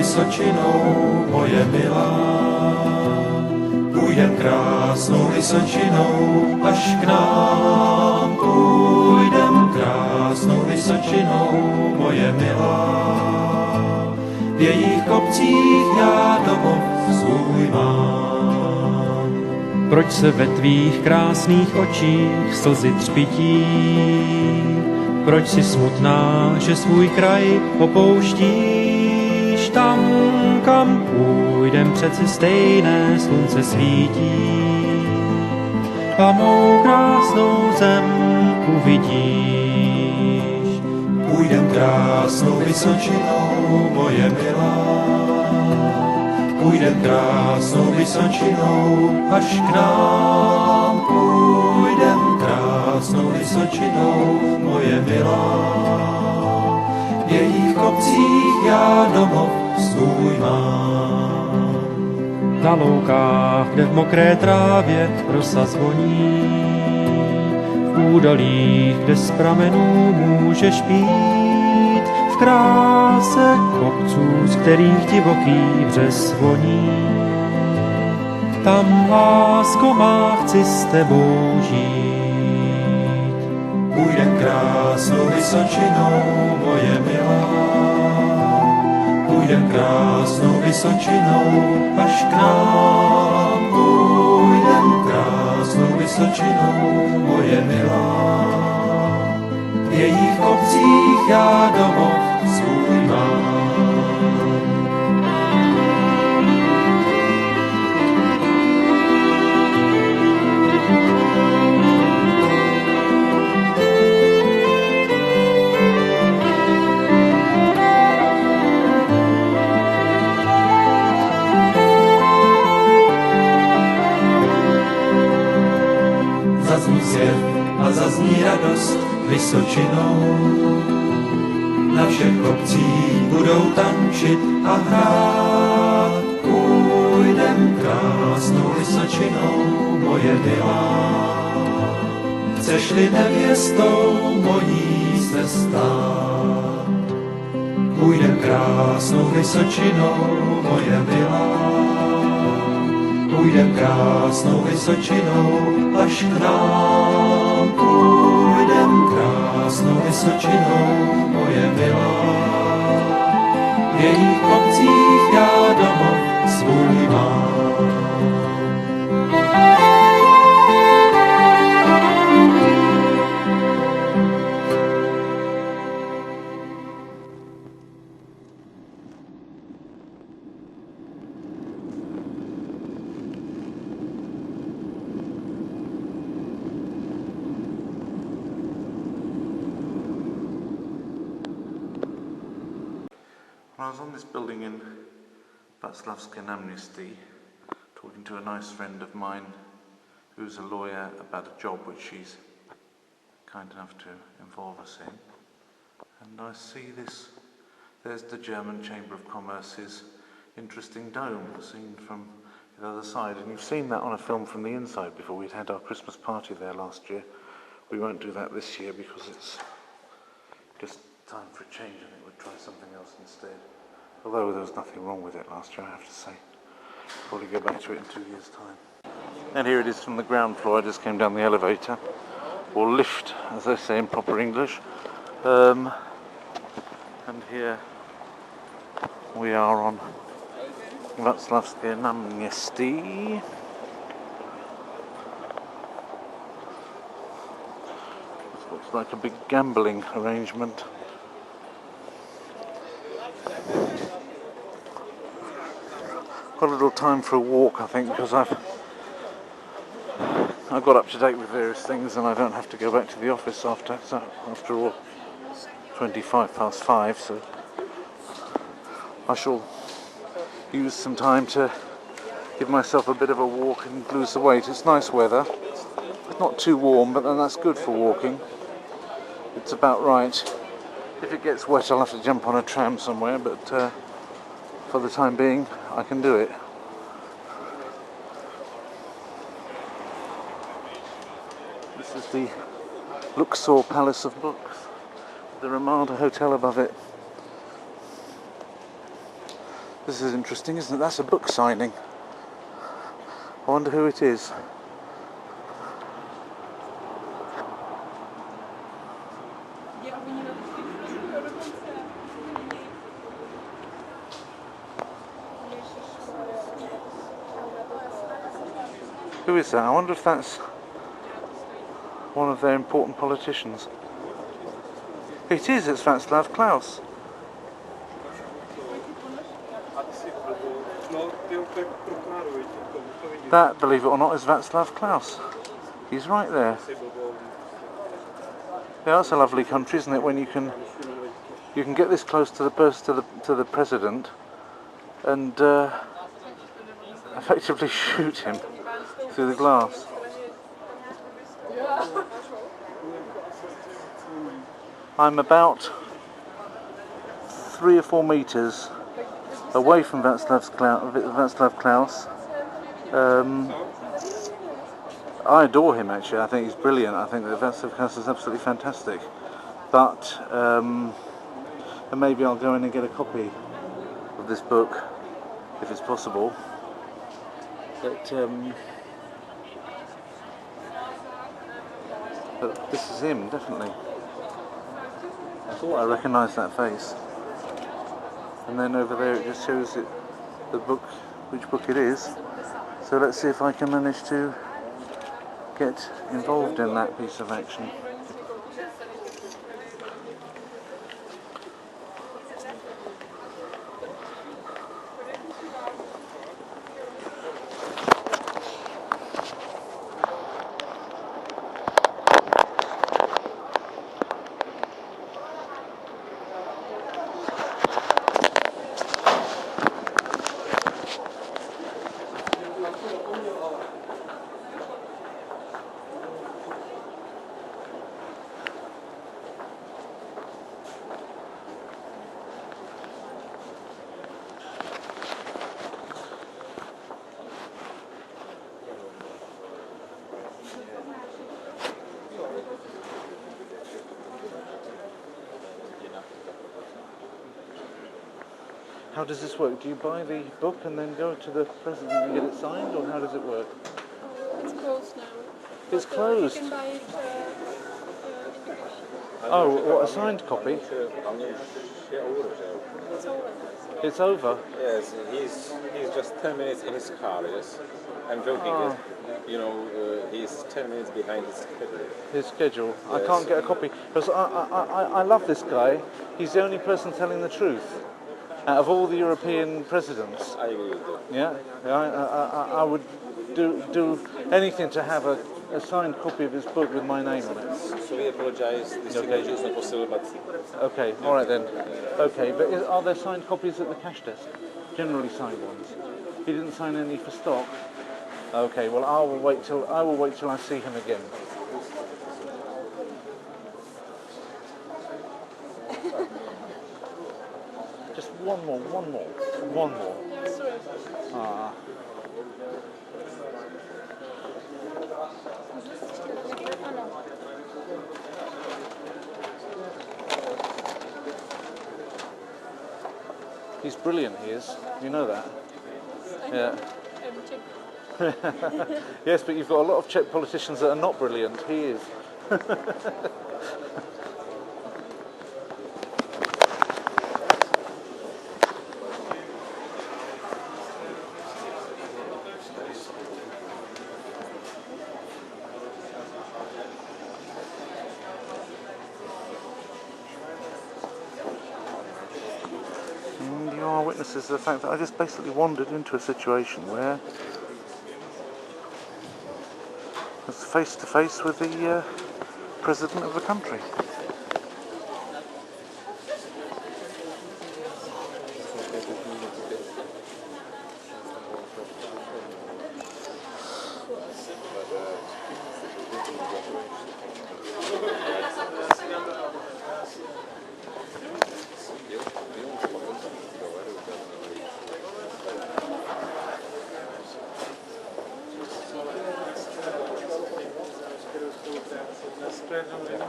Vysočinou, moje milá. Půjdem krásnou Vysočinou, až k nám. Půjdem krásnou Vysočinou, moje milá. V jejich kopcích já domov svůj mám. Proč se ve tvých krásných očích slzy třpití? Proč si smutná, že svůj kraj opouštíš? Tam, kam půjdem, přeci stejné slunce svítí. A mou krásnou zem uvidíš. Půjdem krásnou Vysočinou, moje milá. Půjdem krásnou Vysočinou, až k nám. Půjdem krásnou Vysočinou, moje milá. V jejich kopcích já domov svůj mám. Na loukách, kde v mokré trávě rosa zvoní, v údolích, kde z pramenů můžeš pít, v kráse kopců, z kterých divoký břez voní. Tam, lásko má, chci s tebou žít. Půjdem krásnou Vysočinou, moje milá. Půjdem krásnou Vysočinou, až k nám. Půjdem krásnou Vysočinou, moje milá. V jejich kopcích já domov svůj mám. Zazní svět a zazní radost Vysočinou. Na všech kopcích budou tančit a hrát. Půjdem krásnou Vysočinou, moje milá. Chceš-li nevěstou mojí se stát. Půjdem krásnou Vysočinou, moje milá. Půjdem krásnou Vysočinou, až k nám. Půjdem krásnou Vysočinou, moje milá. V jejich kopcích já domov svůj mám. I was on this building in Václav's amnesty, talking to a nice friend of mine who's a lawyer about a job which she's kind enough to involve us in. And I see this, there's the German Chamber of Commerce's interesting dome seen from the other side. And you've seen that on a film from the inside before. We'd had our Christmas party there last year. We won't do that this year because it's just time for a change. I think we'll try something else instead. Although there was nothing wrong with it last year, I have to say. Probably go back to it in 2 years' time. And here it is from the ground floor. I just came down the elevator, or lift, as they say in proper English. And here we are on Václavské náměstí. This looks like a big gambling arrangement. Got a little time for a walk, I think, because I got up to date with various things and I don't have to go back to the office after all, 5:25, so I shall use some time to give myself a bit of a walk and lose the weight. It's nice weather. It's not too warm, but then that's good for walking. It's about right. If it gets wet, I'll have to jump on a tram somewhere, but for the time being, I can do it. This is the Luxor Palace of Books, the Ramada Hotel above it. This is interesting, isn't it? That's a book signing. I wonder who it is. Who is that? I wonder if that's one of their important politicians. It is, it's Vaclav Klaus. That, believe it or not, is Vaclav Klaus. He's right there. Yeah, that's a lovely country, isn't it? When you can get this close to the president and effectively shoot him through the glass. I'm about 3 or 4 meters away from Vaclav Klaus. I adore him, actually. I think he's brilliant. I think that Vaclav Klaus is absolutely fantastic. But and maybe I'll go in and get a copy of this book if it's possible. But this is him, definitely. I thought I recognised that face. And then over there it just shows it, the book, which book it is. So let's see if I can manage to get involved in that piece of action. How does this work? Do you buy the book and then go to the president and get it signed, or how does it work? It's closed now. It's closed. You can buy it Oh, what, a signed copy? it's over. It's over? Yes, he's just 10 minutes in his car, yes. I'm joking, Oh. you know, he's 10 minutes behind his schedule. His schedule. I Yes. can't get a copy. Because I love this guy. He's the only person telling the truth out of all the European presidents. I agree with you. Yeah, I would do anything to have a signed copy of his book with my name on it. So we apologize, the signature is not possible, but Okay, all right then. Okay, but are there signed copies at the cash desk? Generally signed ones. He didn't sign any for stock. Okay, well I will wait till I see him again. Just one more. Yeah, sorry. Ah. He's brilliant, he is. You know that? Yeah. Yes, but you've got a lot of Czech politicians that are not brilliant. He is. And you are witnesses to the fact that I just basically wandered into a situation where I was face to face with the president of the country.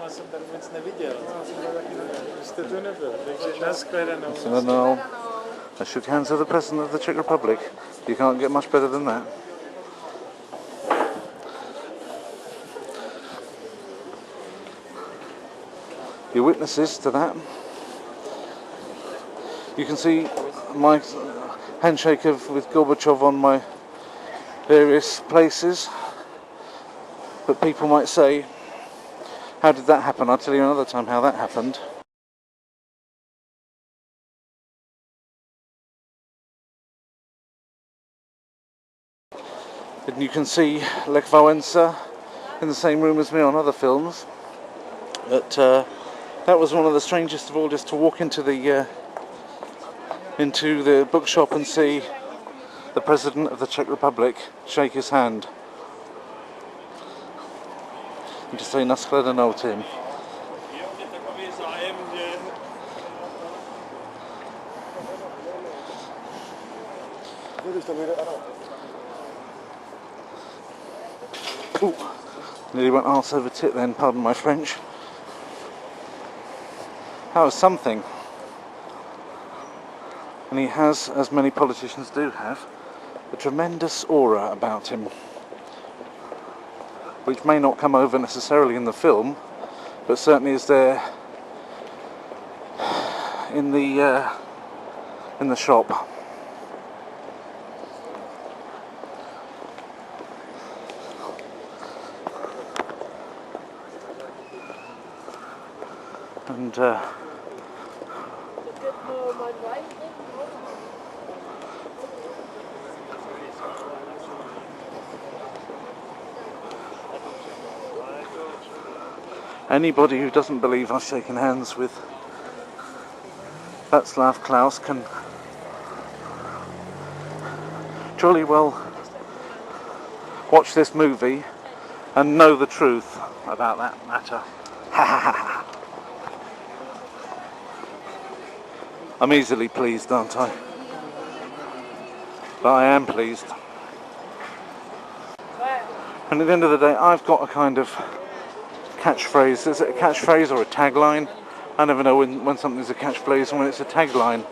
jsem tam nic neviděl. Jste tu nebyl, takže nashledanou. No. I shook hands with the President of the Czech Republic. You can't get much better than that. Your witnesses to that. You can see my handshake with Gorbachev on my various places. But people might say, how did that happen? I'll tell you another time how that happened. And you can see Lech Wałęsa in the same room as me on other films. But that was one of the strangest of all, just to walk into the bookshop and see the President of the Czech Republic shake his hand. And to say nashledanou to him. Ooh, nearly went arse over tit then, pardon my French. That was something. And he has, as many politicians do have, a tremendous aura about him, which may not come over necessarily in the film, but certainly is there in the shop. And anybody who doesn't believe I've shaken hands with Vaclav Klaus can jolly well watch this movie and know the truth about that matter. I'm easily pleased, aren't I? But I am pleased. And at the end of the day, I've got a kind of catchphrase. Is it a catchphrase or a tagline? I never know when something's a catchphrase and when it's a tagline.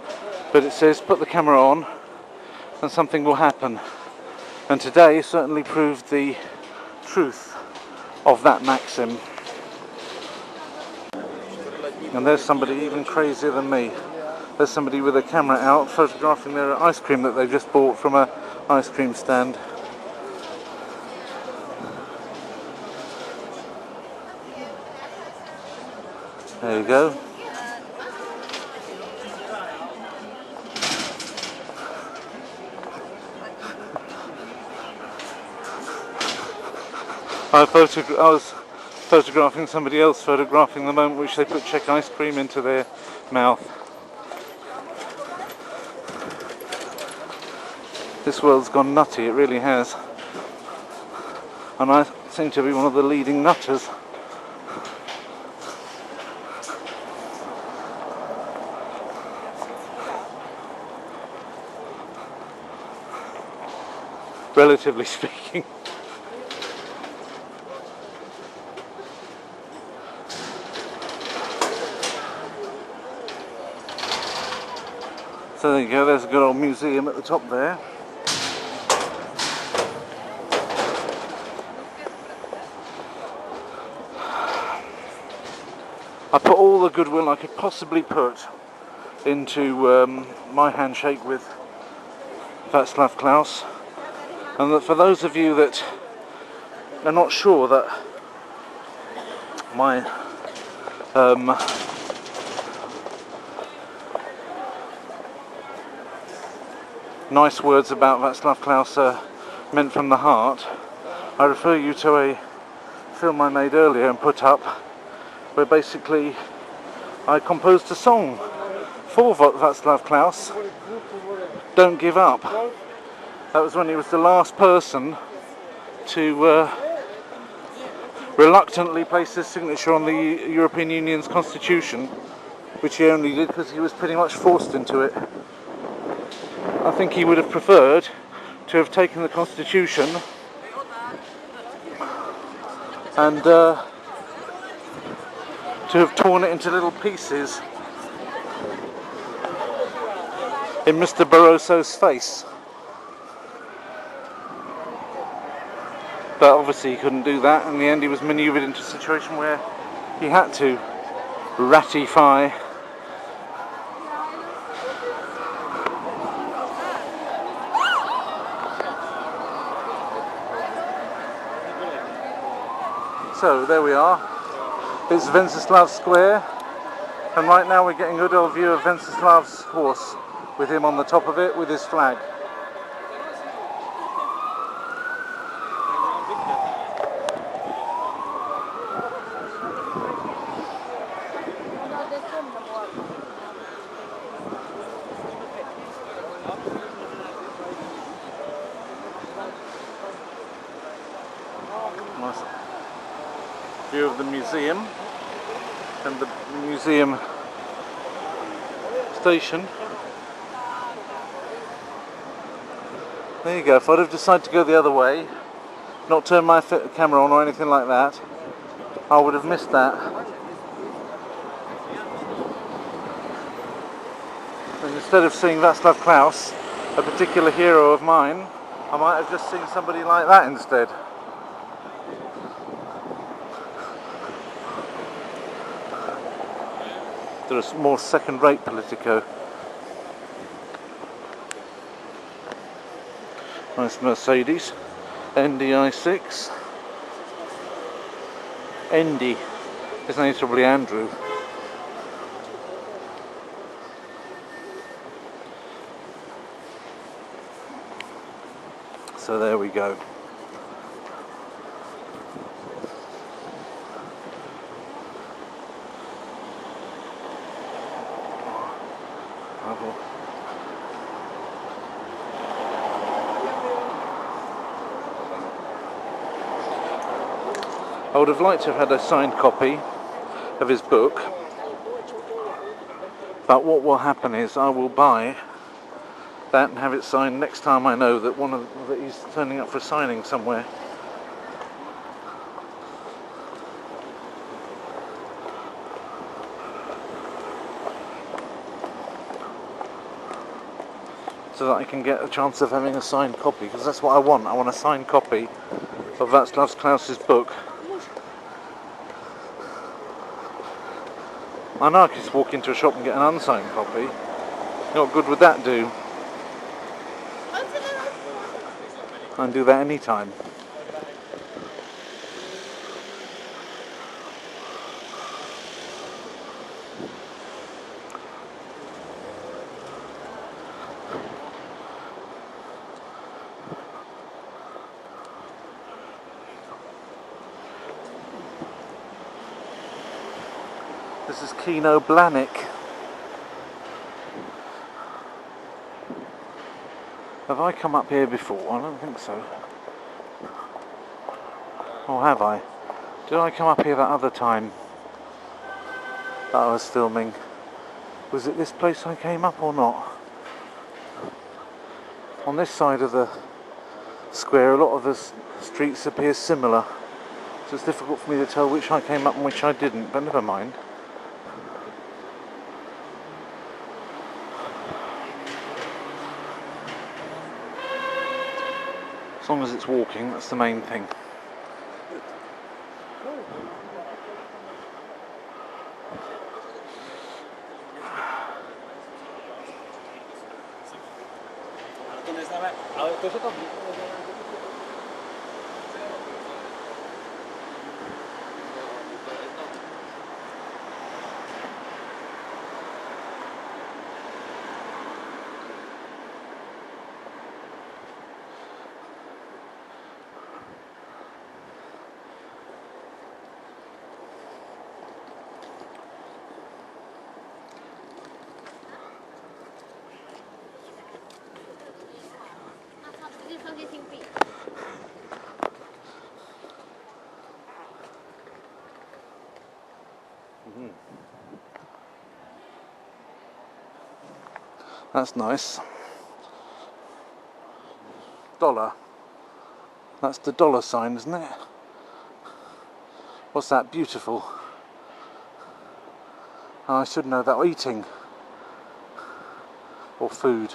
But it says, put the camera on and something will happen. And today certainly proved the truth of that maxim. And there's somebody even crazier than me. There's somebody with a camera out photographing their ice cream that they've just bought from an ice cream stand. There you go. I was photographing somebody else photographing the moment which they put Czech ice cream into their mouth. This world's gone nutty, it really has. And I seem to be one of the leading nutters. Relatively speaking. So there you go, there's a good old museum at the top there. I put all the goodwill I could possibly put into my handshake with Vaclav Klaus, and that for those of you that are not sure that my nice words about Vaclav Klaus are meant from the heart, I refer you to a film I made earlier and put up, where basically I composed a song for Vaclav Klaus, Don't Give Up. That was when he was the last person to reluctantly place his signature on the European Union's constitution, which he only did because he was pretty much forced into it. I think he would have preferred to have taken the constitution and to have torn it into little pieces in Mr. Barroso's face. But obviously he couldn't do that. In the end he was manoeuvred into a situation where he had to ratify So there we are. It's Wenceslav Square, and right now we're getting a good old view of Wenceslav's horse with him on the top of it with his flag. Nice view of the museum and the museum station. There you go. If I'd have decided to go the other way, not turn my camera on or anything like that, I would have missed that. And instead of seeing Vaclav Klaus, a particular hero of mine, I might have just seen somebody like that instead. They're a more second-rate Politico. Nice Mercedes, NDI6. Andy, his name's probably Andrew. So there we go. I would have liked to have had a signed copy of his book, but what will happen is I will buy that and have it signed next time I know that that he's turning up for signing somewhere. So that I can get a chance of having a signed copy, because that's what I want. I want a signed copy of Vaclav Klaus's book. I know I could just walk into a shop and get an unsigned copy. What good would that do? I can do that anytime. This is Kino Blanik. Have I come up here before? I don't think so. Or have I? Did I come up here that other time that I was filming? Was it this place I came up or not? On this side of the square, a lot of the streets appear similar. So it's difficult for me to tell which I came up and which I didn't, but never mind. As long as it's walking, that's the main thing. That's nice. Dollar. That's the dollar sign, isn't it? What's that? Beautiful. Oh, I should know that. Eating. or food.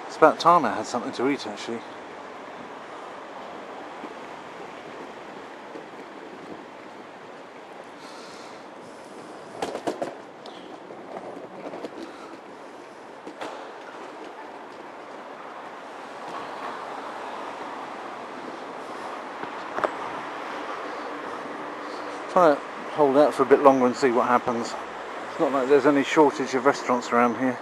It's about time I had something to eat, actually. Try to hold out for a bit longer and see what happens. It's not like there's any shortage of restaurants around here.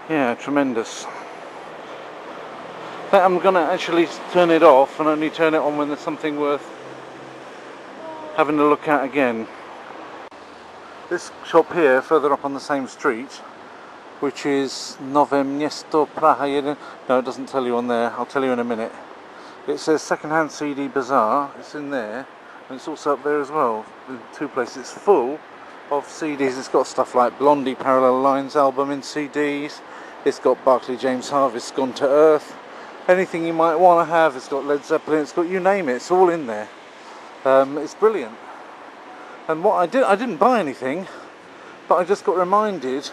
Yeah, tremendous. I'm going to actually turn it off and only turn it on when there's something worth having a look at again. This shop here, further up on the same street, which is Nowe Miasto Praha 1. No, it doesn't tell you on there. I'll tell you in a minute. It says second-hand CD Bazaar. It's in there, and it's also up there as well. In two places. It's full of CDs. It's got stuff like Blondie Parallel Lines album in CDs. It's got Barclay James Harvest's Gone to Earth. Anything you might want to have. It's got Led Zeppelin. It's got you name it. It's all in there. It's brilliant. And what I didn't buy anything, but I just got reminded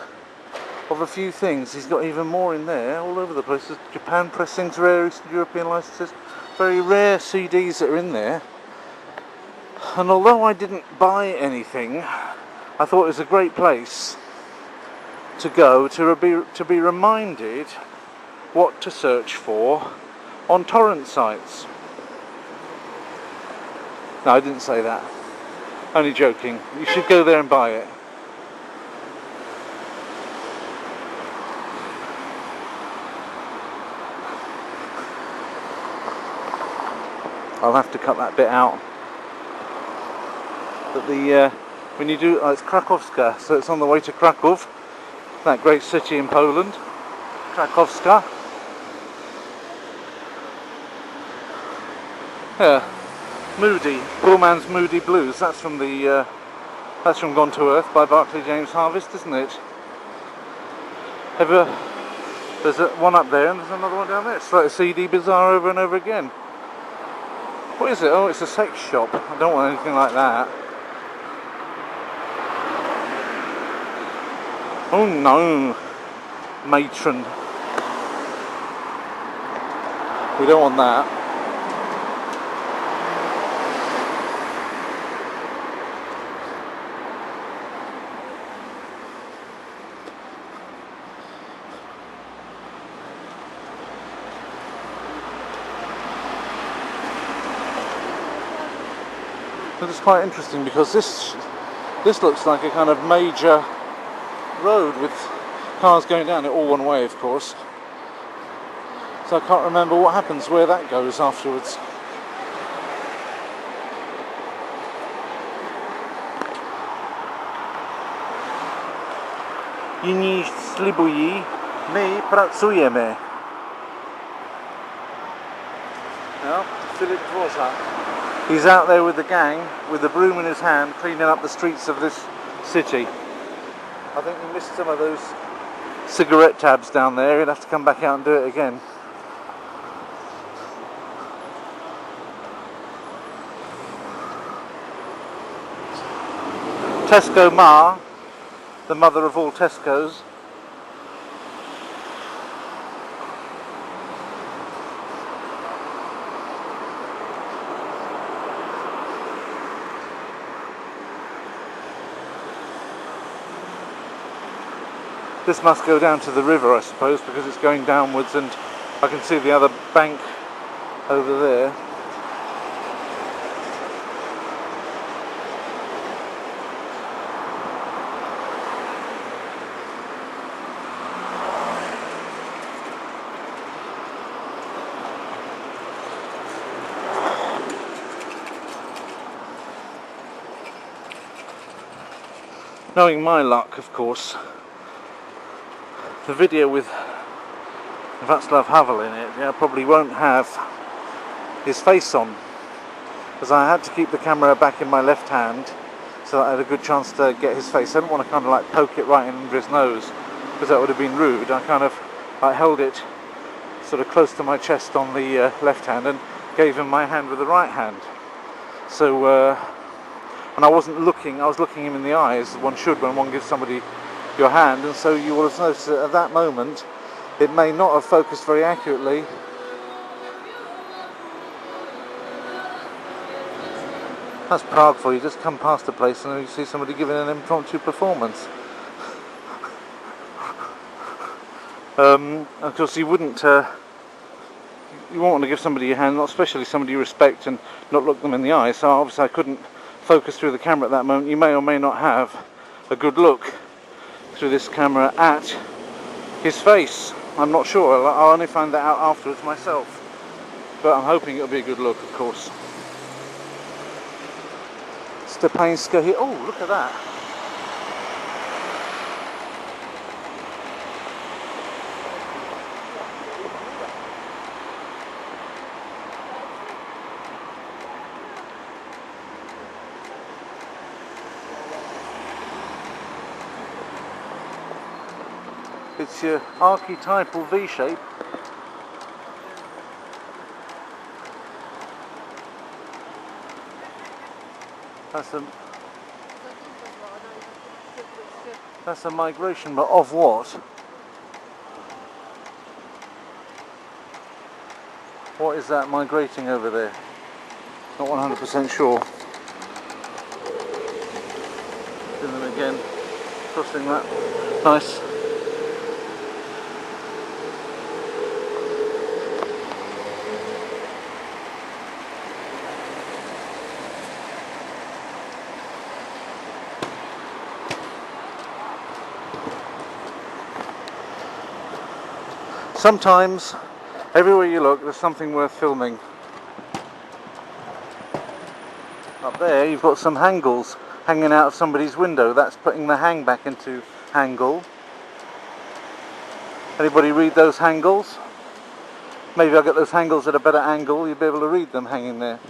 of a few things. He's got even more in there, all over the place. There's Japan pressings, rare Eastern European licenses, very rare CDs that are in there. And although I didn't buy anything, I thought it was a great place to go to be reminded what to search for on torrent sites. No, I didn't say that. Only joking. You should go there and buy it. I'll have to cut that bit out. But when you do, it's Krakowska, so it's on the way to Krakow, that great city in Poland. Krakowska. Yeah, Moody, Poor Man's Moody Blues. That's from Gone to Earth by Barclay James Harvest, isn't it? There's one up there and there's another one down there. It's like a CD Bazaar over and over again. What is it? Oh, it's a sex shop. I don't want anything like that. Oh no, matron. We don't want that. But it's quite interesting because this looks like a kind of major road with cars going down it all one way, of course. So I can't remember what happens where that goes afterwards. Inni slibují, my pracujemy. No, Philip Dvořák. He's out there with the gang, with the broom in his hand, cleaning up the streets of this city. I think he missed some of those cigarette tabs down there. He'll have to come back out and do it again. Tesco Ma, the mother of all Tescos. This must go down to the river, I suppose, because it's going downwards, and I can see the other bank over there. knowing my luck, of course, the video with Václav Havel in it, yeah, probably won't have his face on, because I had to keep the camera back in my left hand so that I had a good chance to get his face. I didn't want to kind of like poke it right in under his nose, because that would have been rude. I kind of held it sort of close to my chest on the left hand and gave him my hand with the right hand. So, and I wasn't looking, I was looking him in the eye, as one should when one gives somebody your hand, and so you will have noticed that at that moment it may not have focused very accurately. That's Prague for you. Just come past a place and you see somebody giving an impromptu performance. Of course, you wouldn't want to give somebody your hand, not especially somebody you respect, and not look them in the eye. So obviously I couldn't focus through the camera at that moment. You may or may not have a good look through this camera at his face. I'm not sure. I'll only find that out afterwards myself. But I'm hoping it'll be a good look, of course. Stepanska here. Oh, look at that. It's your archetypal V shape. That's a migration, but of what? What is that migrating over there? Not 100% sure. Do them again. Crossing that. Nice. Sometimes, everywhere you look, there's something worth filming. Up there, you've got some hangles hanging out of somebody's window. That's putting the hang back into hangle. Anybody read those hangles? Maybe I'll get those hangles at a better angle. You'll be able to read them hanging there.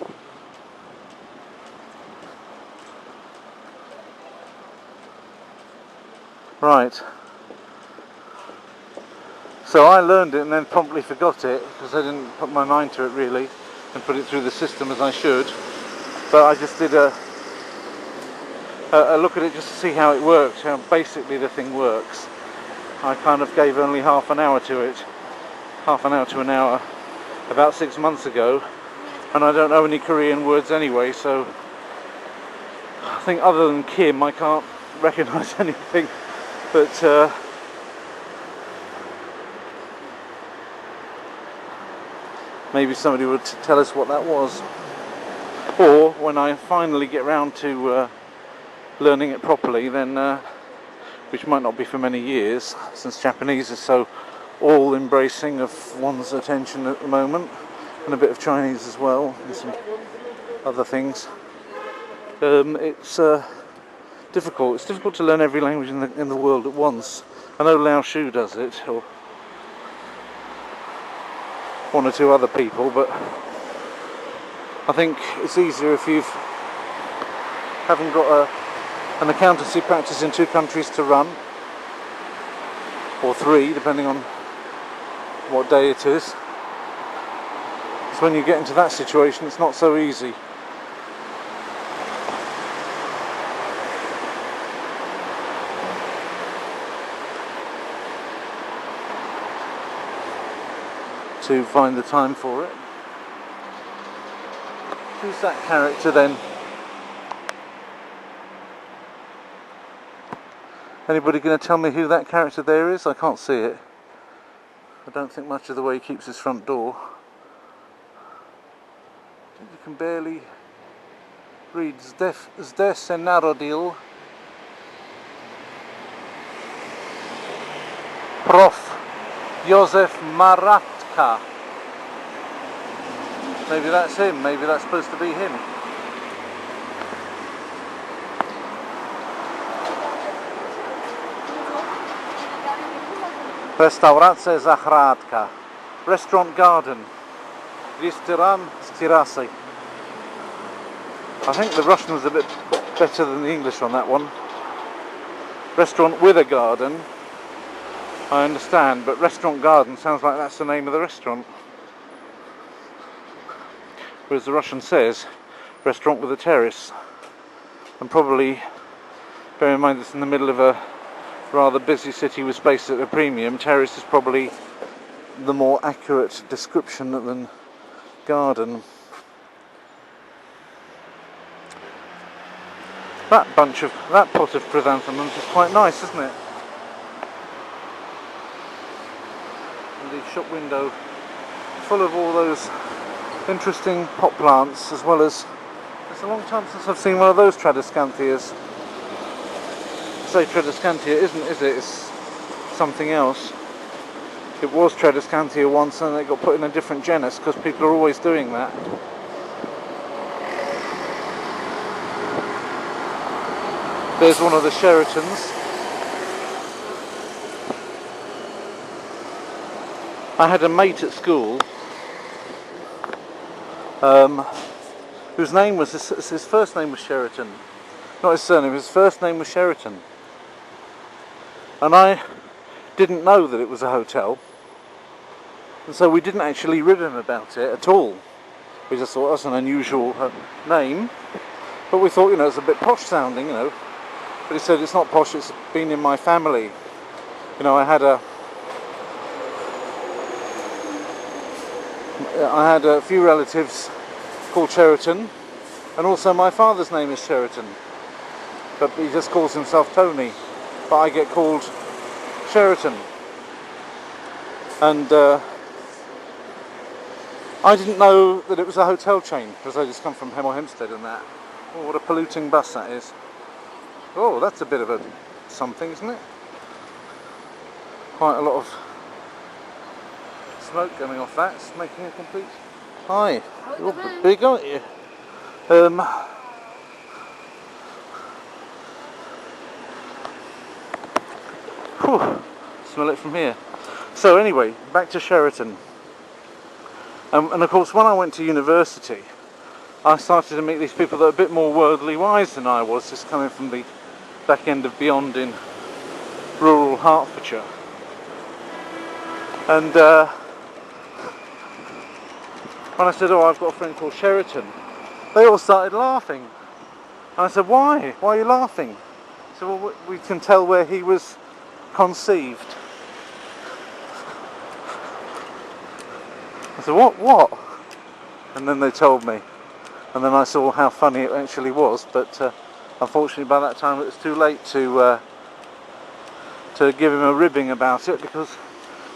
Right. So I learned it and then promptly forgot it because I didn't put my mind to it really and put it through the system as I should. But I just did a look at it just to see how it works, how basically the thing works. I kind of gave only half an hour to it, half an hour to an hour, about 6 months ago, and I don't know any Korean words anyway, so I think other than Kim I can't recognise anything, but maybe somebody would tell us what that was. Or when I finally get round to learning it properly, then which might not be for many years, since Japanese is so all-embracing of one's attention at the moment, and a bit of Chinese as well, and some other things. It's difficult. It's difficult to learn every language in the world at once. I know Lao Shu does it, or one or two other people, but I think it's easier if you haven't got an accountancy practice in 2 countries to run, or 3 depending on what day it is. It's when you get into that situation it's not so easy. To find the time for it. Who's that character then? Anybody going to tell me who that character there is? I can't see it. I don't think much of the way he keeps his front door. You can barely read. Zde se narodil Prof. Josef Maratka. Maybe that's him, maybe that's supposed to be him. Restauracja Zahradka. Restaurant garden. Restoran z terasy. I think the Russian was a bit better than the English on that one. Restaurant with a garden, I understand, but restaurant garden sounds like that's the name of the restaurant. Whereas the Russian says restaurant with a terrace. And probably, bear in mind it's in the middle of a rather busy city with space at a premium, terrace is probably the more accurate description than garden. That pot of chrysanthemums is quite nice, isn't it? And the shop window full of all those interesting pot plants, as well as, it's a long time since I've seen one of those Tradescantias. I say Tradescantia isn't, is it? It's something else. It was Tradescantia once and it got put in a different genus because people are always doing that. There's one of the Sheratons. I had a mate at school whose name was, his first name was Sheraton. Not his surname, his first name was Sheraton. And I didn't know that it was a hotel. And so we didn't actually rib him about it at all. We just thought that's an unusual name. But we thought, you know, it's a bit posh sounding, you know. But he said it's not posh, it's been in my family. You know, I had a few relatives called Sheraton, and also my father's name is Sheraton. But he just calls himself Tony. But I get called Sheraton. And I didn't know that it was a hotel chain, because I just come from Hemel Hempstead and that. Oh, what a polluting bus that is. Oh, that's a bit of a something, isn't it? Quite a lot of smoke coming off that. It's making a complete... Hi, you're big, aren't you? Whew, smell it from here. So anyway, back to Sheraton. And of course, when I went to university, I started to meet these people that are a bit more worldly wise than I was, just coming from the back end of beyond in rural Hertfordshire. And when I said, oh, I've got a friend called Sheraton, they all started laughing. And I said, why? Why are you laughing? He said, well, we can tell where he was conceived. I said, what? And then they told me. And then I saw how funny it actually was, but unfortunately by that time it was too late to give him a ribbing about it, because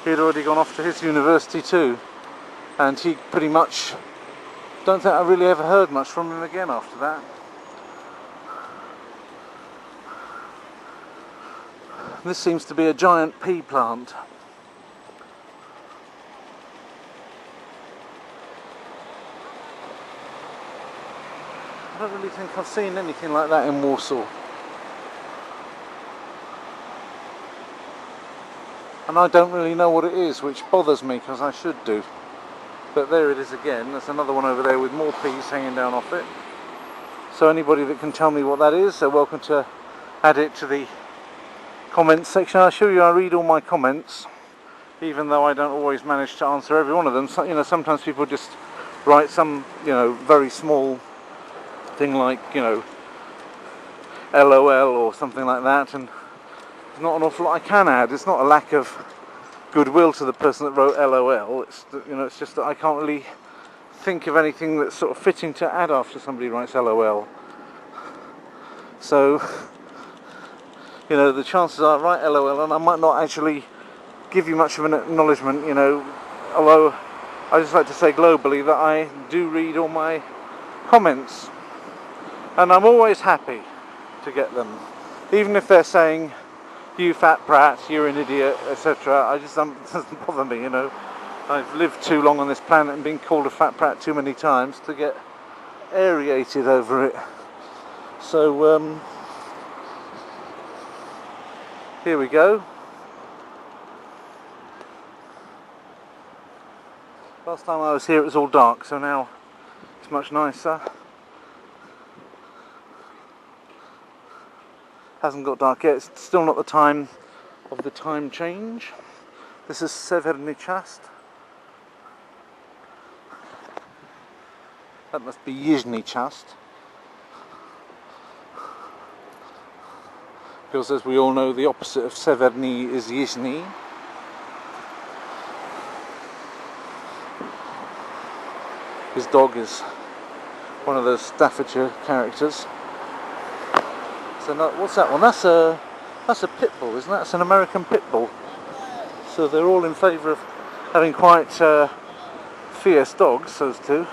he had already gone off to his university too, and he pretty much, don't think I really ever heard much from him again after that. This seems to be a giant pea plant. I don't really think I've seen anything like that in Warsaw. And I don't really know what it is, which bothers me, because I should do. But there it is again. There's another one over there with more peas hanging down off it. So anybody that can tell me what that is, they're welcome to add it to the comments section. I assure you I read all my comments, even though I don't always manage to answer every one of them. So, you know, sometimes people just write some, you know, very small thing like, you know, LOL or something like that, and there's not an awful lot I can add. It's not a lack of goodwill to the person that wrote LOL. It's, you know, it's just that I can't really think of anything that's sort of fitting to add after somebody writes LOL. So, you know, the chances are I write LOL and I might not actually give you much of an acknowledgement, you know, although I just like to say globally that I do read all my comments, and I'm always happy to get them, even if they're saying, you fat brat, you're an idiot, etc. I just it doesn't bother me, you know. I've lived too long on this planet and been called a fat brat too many times to get aerated over it. So here we go. Last time I was here it was all dark, so now it's much nicer. Hasn't got dark yet, it's still not the time of the time change. This is Severní část. That must be Jižní část. Because as we all know, the opposite of Severní is Jižní. His dog is one of those Staffordshire characters. So what's that one? That's a pit bull, isn't that? It's an American pit bull. So they're all in favour of having quite fierce dogs, those two.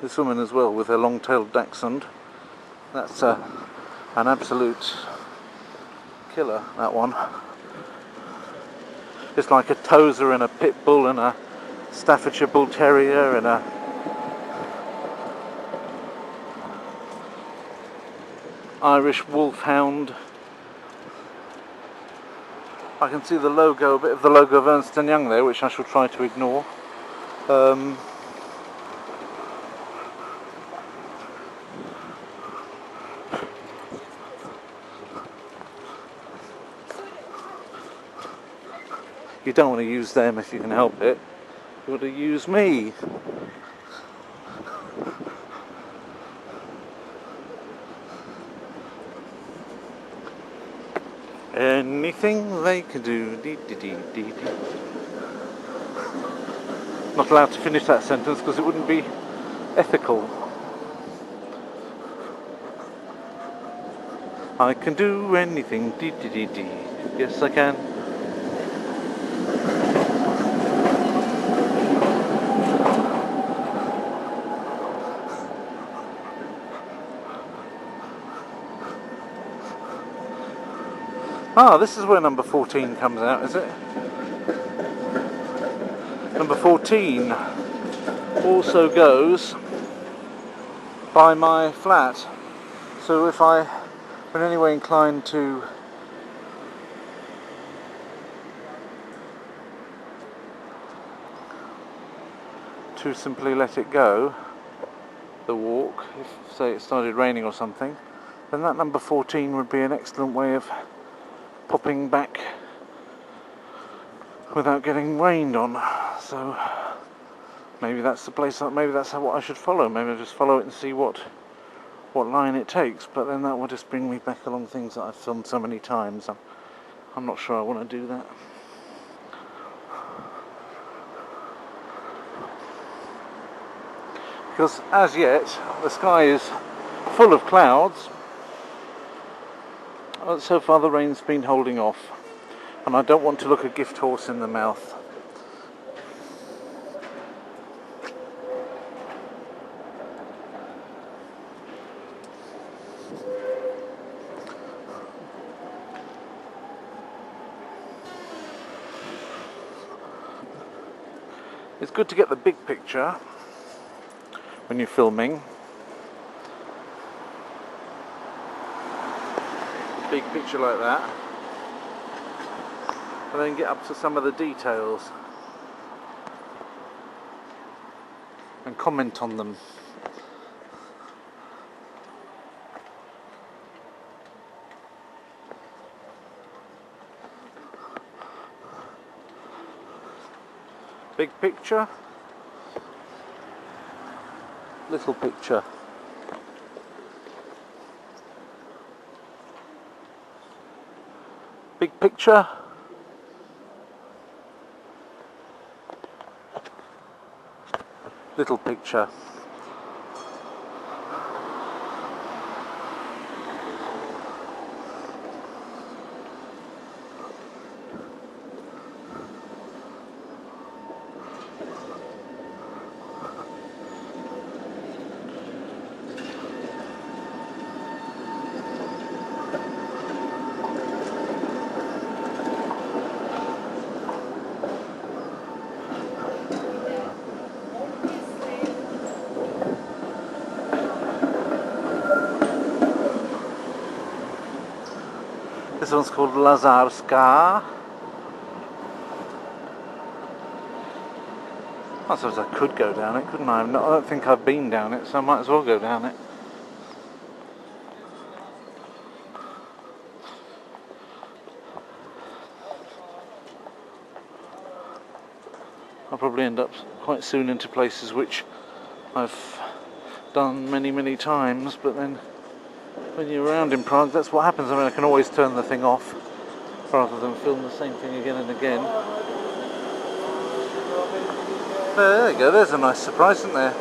This woman as well with her long-tailed dachshund. That's an absolute killer, that one. It's like a Tosa and a pit bull and a Staffordshire bull terrier and a Irish wolfhound. I can see the logo, a bit of the logo of Ernst & Young there, which I shall try to ignore. You don't want to use them if you can help it. You want to use me. Anything they can do. Not allowed to finish that sentence because it wouldn't be ethical. I can do anything. Yes, I can. Ah, this is where number 14 comes out, is it? Number 14 also goes by my flat. So if I were in any way inclined to simply let it go, the walk, if say it started raining or something, then that number 14 would be an excellent way of popping back without getting rained on. So maybe that's the place, maybe that's what I should follow. Maybe I'll just follow it and see what line it takes, but then that will just bring me back along things that I've filmed so many times. I'm not sure I want to do that. Because as yet the sky is full of clouds. So far the rain's been holding off, and I don't want to look a gift horse in the mouth. It's good to get the big picture when you're filming. Big picture like that, and then get up to some of the details and comment on them. Big picture, little picture. Big picture, little picture. This one's called Lazarska. I suppose I could go down it, couldn't I? I don't think I've been down it, so I might as well go down it. I'll probably end up quite soon into places which I've done many times, but then when you're around in Prague, that's what happens. I mean, I can always turn the thing off rather than film the same thing again and again. There you go, there's a nice surprise, isn't there?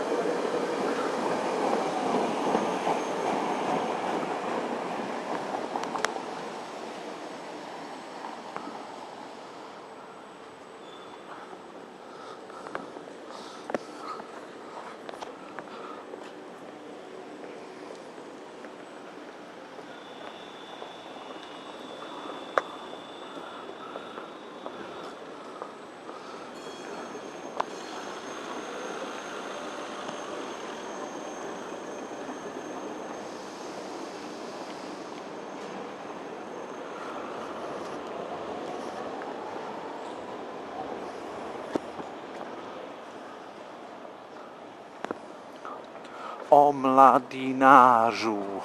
O mladinażu.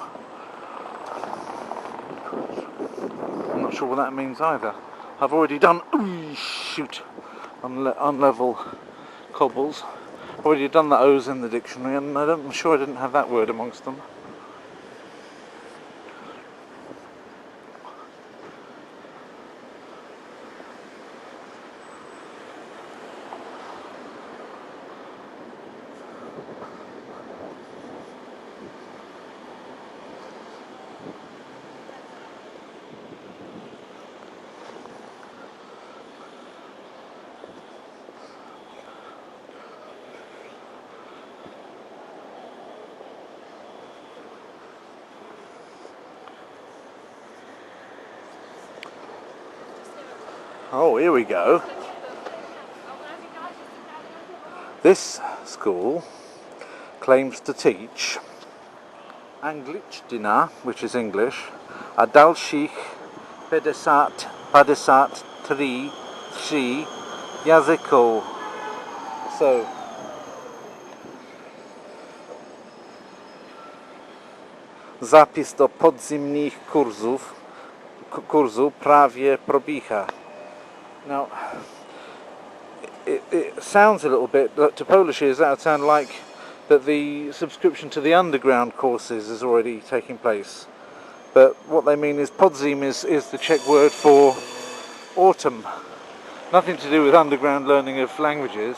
I'm not sure what that means either. I've already done unlevel cobbles. I've already done the O's in the dictionary, and I'm sure I didn't have that word amongst them. Oh, here we go. This school claims to teach Angličtina, which is English, a dalších 53 jazyků. So, zapis do podzimních kurzů právě probíhá. Now, it sounds a little bit, to Polish ears, that would sound like that the subscription to the underground courses is already taking place. But what they mean is podzim is the Czech word for autumn. Nothing to do with underground learning of languages,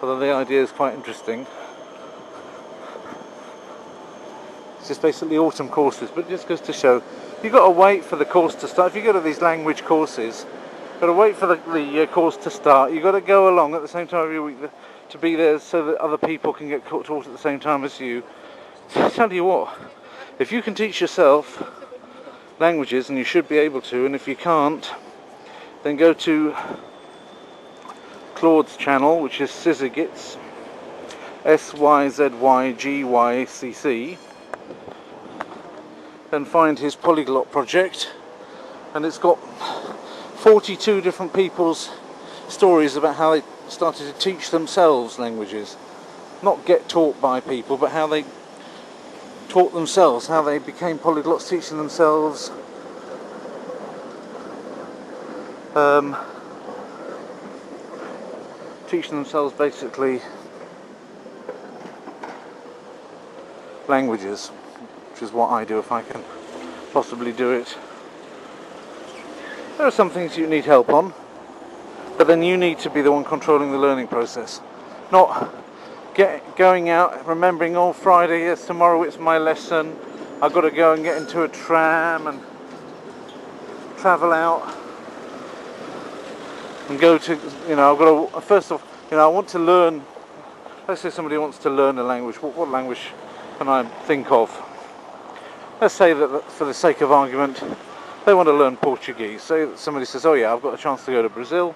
although the idea is quite interesting. It's just basically autumn courses, but it just goes to show, you've got to wait for the course to start. If you go to these language courses, got to wait for the course to start. You've got to go along at the same time every week to be there so that other people can get taught at the same time as you. So I tell you what, if you can teach yourself languages, and you should be able to, and if you can't, then go to Claude's channel, which is Syzygyc, SYZYGYCC, and find his polyglot project, and it's got 42 different people's stories about how they started to teach themselves languages. Not get taught by people, but how they taught themselves, how they became polyglots, teaching themselves basically languages, which is what I do if I can possibly do it. There are some things you need help on, but then you need to be the one controlling the learning process. Not going out, remembering, oh, Friday, yes, tomorrow it's my lesson, I've got to go and get into a tram and travel out and go to, I've got to, first off, I want to learn, let's say somebody wants to learn a language, what language can I think of? Let's say that for the sake of argument, they want to learn Portuguese. Say that somebody says, oh yeah, I've got a chance to go to Brazil,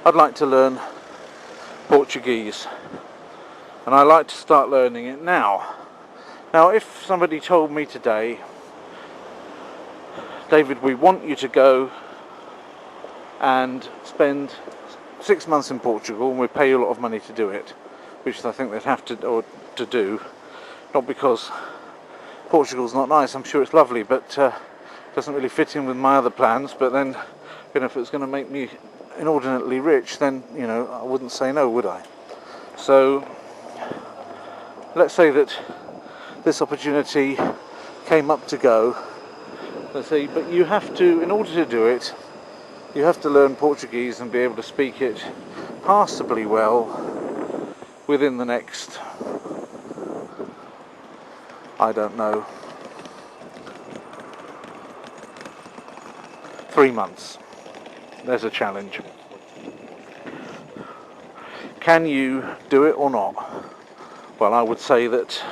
I'd like to learn Portuguese, and I like to start learning it now. Now, if somebody told me today, David, we want you to go and spend 6 months in Portugal, and we pay you a lot of money to do it, which I think they'd have to do, not because Portugal's not nice, I'm sure it's lovely, but doesn't really fit in with my other plans. But then, if it's going to make me inordinately rich, then I wouldn't say no, would I? So let's say that this opportunity came up to go. Let's say, but you have to, in order to do it, you have to learn Portuguese and be able to speak it passably well within the next, I don't know, 3 months. There's a challenge. Can you do it or not? Well, I would say that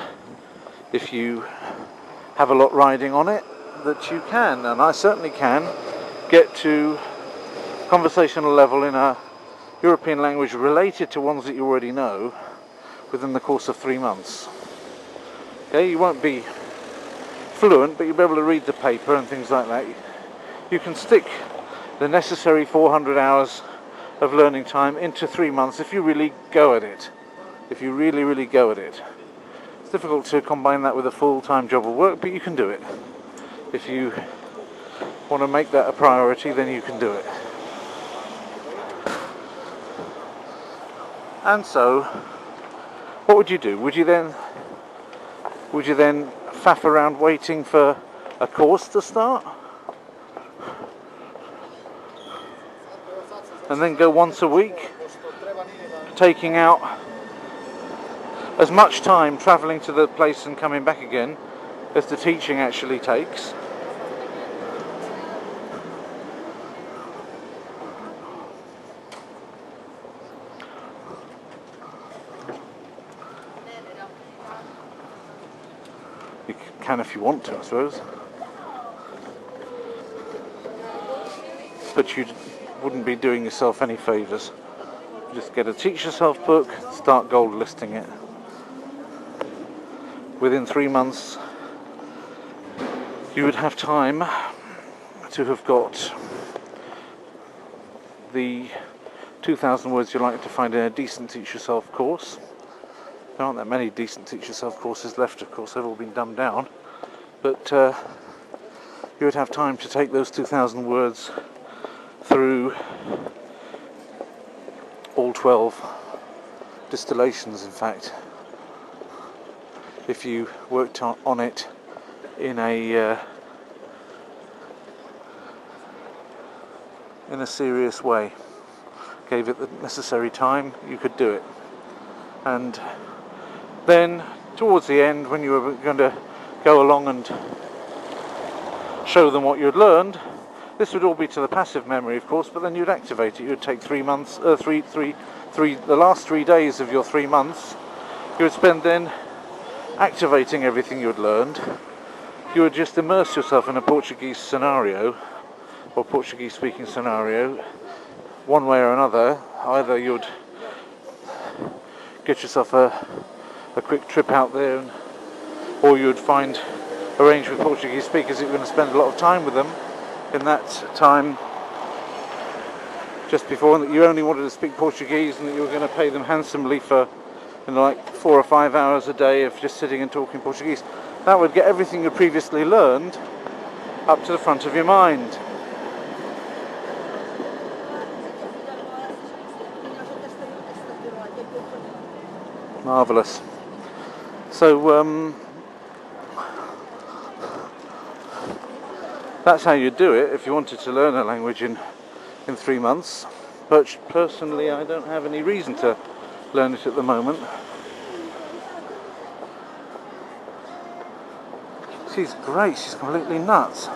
if you have a lot riding on it, that you can, and I certainly can, get to conversational level in a European language related to ones that you already know within the course of 3 months. Okay, you won't be fluent, but you'll be able to read the paper and things like that. You can stick the necessary 400 hours of learning time into 3 months if you really go at it. If you really go at it. It's difficult to combine that with a full-time job or work, but you can do it. If you want to make that a priority, then you can do it. And so, what would you do? Would you then faff around waiting for a course to start? And then go once a week, taking out as much time travelling to the place and coming back again as the teaching actually takes? You can if you want to, I suppose. But you wouldn't be doing yourself any favours. Just get a teach yourself book, start gold listing it. Within 3 months, you would have time to have got the 2,000 words you'd like to find in a decent teach yourself course. There aren't that many decent teach yourself courses left, of course, they've all been dumbed down. But you would have time to take those 2,000 words through all 12 distillations, in fact, if you worked on it in a serious way, gave it the necessary time, you could do it. And then towards the end, when you were going to go along and show them what you'd learned, this would all be to the passive memory, of course, but then you'd activate it. You'd take 3 months, the last 3 days of your 3 months, you would spend then activating everything you'd learned. You would just immerse yourself in a Portuguese scenario, or Portuguese speaking scenario, one way or another. Either you'd get yourself a quick trip out there, or you'd arrange with Portuguese speakers that you're going to spend a lot of time with them in that time just before, and that you only wanted to speak Portuguese, and that you were going to pay them handsomely for like 4 or 5 hours a day of just sitting and talking Portuguese. That would get everything you previously learned up to the front of your mind. Marvellous. So that's how you do it if you wanted to learn a language in 3 months. But personally, I don't have any reason to learn it at the moment. She's great, she's completely nuts.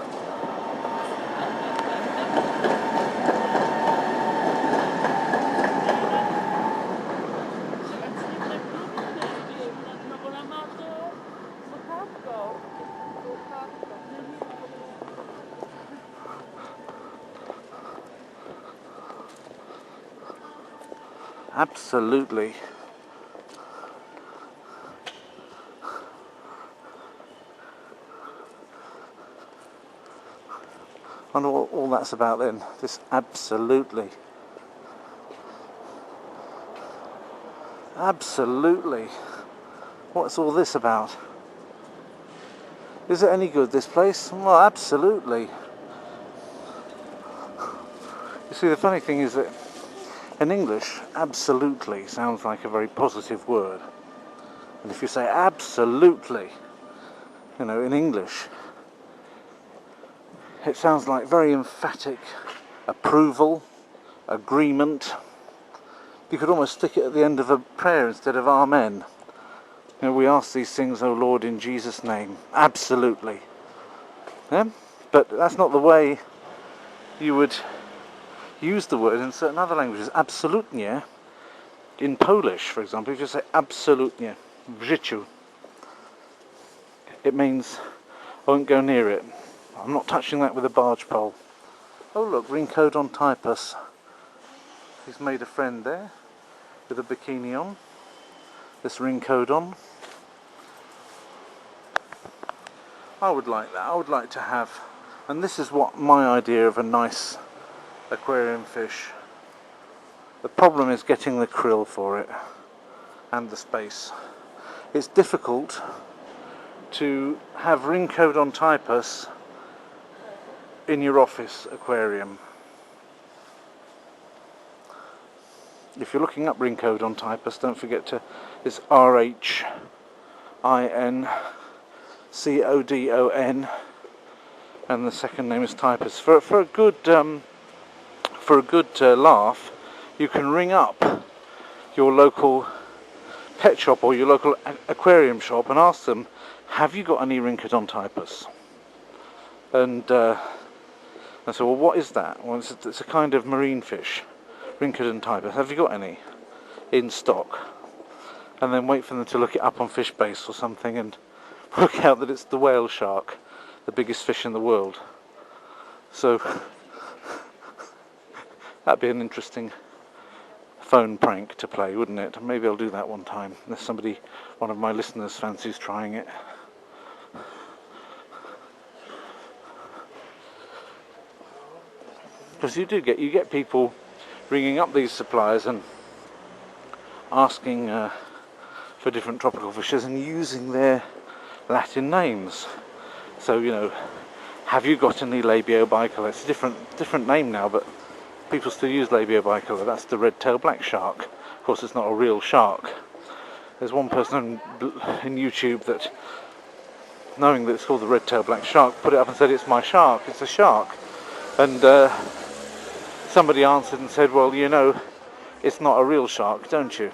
Absolutely. I wonder what all that's about then. This absolutely. Absolutely. What's all this about? Is it any good, this place? Well, absolutely. You see, the funny thing is that in English, absolutely sounds like a very positive word. And if you say absolutely, you know, in English, it sounds like very emphatic approval, agreement. You could almost stick it at the end of a prayer instead of amen. You know, we ask these things, O Lord, in Jesus' name. Absolutely. Yeah? But that's not the way you would use the word in certain other languages. Absolutnie, in Polish, for example, if you say absolutnie, w życiu, it means I won't go near it. I'm not touching that with a barge pole. Oh look, Rincode Typus. He's made a friend there with a bikini on. This Rincode. I would like that. I would like to have, and this is what my idea of a nice aquarium fish. The problem is getting the krill for it and the space. It's difficult to have Rincode Typus in your office aquarium. If you're looking up Rincode Typus, don't forget to, it's RHINCODON, and the second name is Typus. For a good laugh, you can ring up your local pet shop or your local aquarium shop and ask them, have you got any Rincode Typus? And I said, well, what is that? Well, it's a kind of marine fish, Rincode Typus. Have you got any in stock? And then wait for them to look it up on Fishbase or something and work out that it's the whale shark, the biggest fish in the world. So that'd be an interesting phone prank to play, wouldn't it? Maybe I'll do that one time, unless one of my listeners fancies trying it. Because you get people ringing up these suppliers and asking for different tropical fishes and using their Latin names. So, you know, have you got any labiobicolor? It's a different name now, but people still use labiobicolor. That's the red-tailed black shark. Of course, it's not a real shark. There's one person in YouTube that, knowing that it's called the red-tailed black shark, put it up and said, it's my shark, it's a shark. And somebody answered and said, well, you know, it's not a real shark, don't you?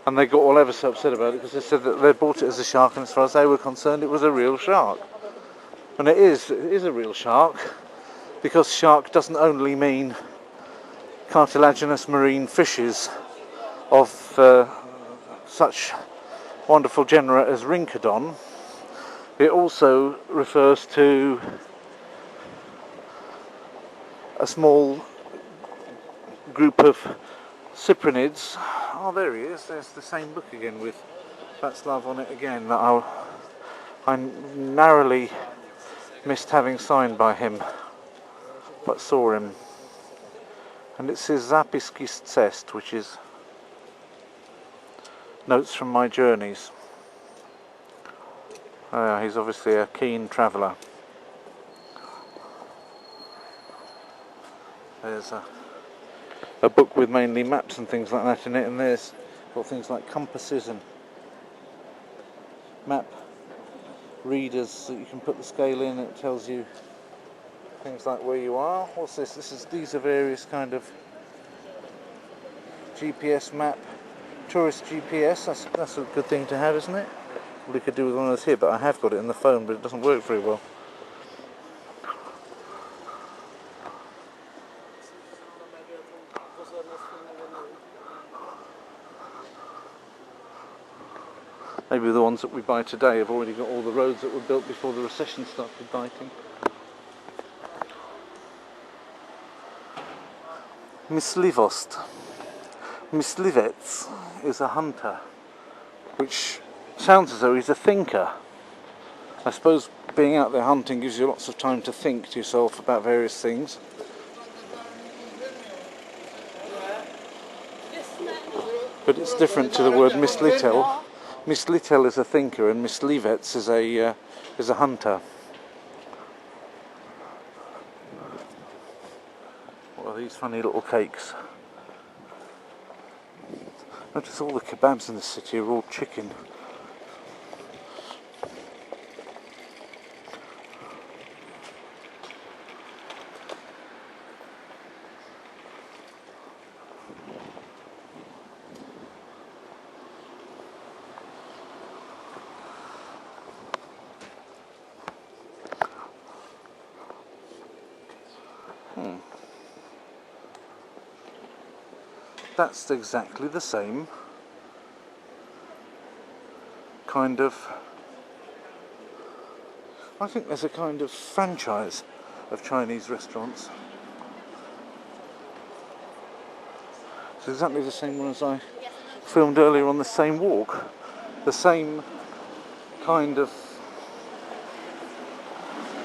And they got all ever so upset about it because they said that they bought it as a shark, and as far as they were concerned, it was a real shark. And it is a real shark, because shark doesn't only mean cartilaginous marine fishes of such wonderful genera as Rincodon. It also refers to a small group of cyprinids. Oh, there he is. There's the same book again with Václav on it again that I narrowly missed having signed by him, but saw him. And it's his Zapiski z cest, which is notes from my journeys. He's obviously a keen traveller. There's a book with mainly maps and things like that in it, and there's got things like compasses and map readers so you can put the scale in. It tells you things like where you are. What's this? These are various kind of GPS map, tourist GPS. That's a good thing to have, isn't it? We could do with one of those here, but I have got it in the phone, but it doesn't work very well. Maybe the ones that we buy today have already got all the roads that were built before the recession started biting. Myslivost. Myslivec is a hunter, which sounds as though he's a thinker. I suppose being out there hunting gives you lots of time to think to yourself about various things. But it's different to the word mislitel. Mislitel is a thinker and mislivets is a hunter. What are these funny little cakes? Notice all the kebabs in the city are all chicken. That's exactly the same kind of... I think there's a kind of franchise of Chinese restaurants. It's exactly the same one as I filmed earlier on the same walk. The same kind of...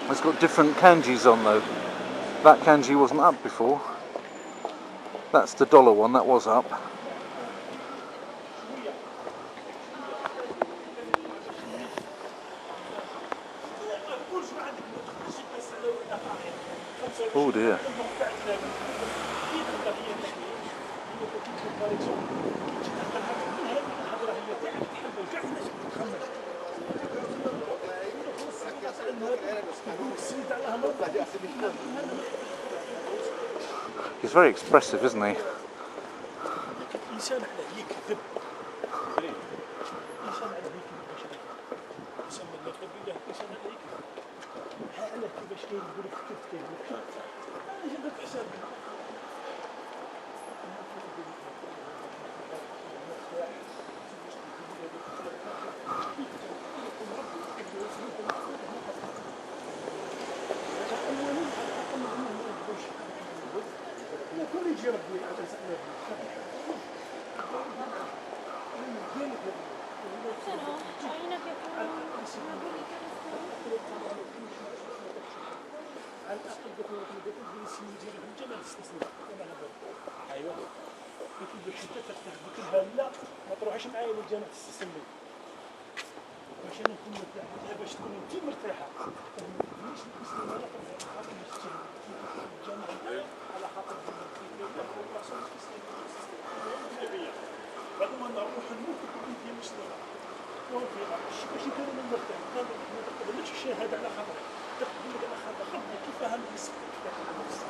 It's got different kanjis on though. That kanji wasn't up before. That's the dollar one, that was up. Oh dear. He's very expressive, isn't he?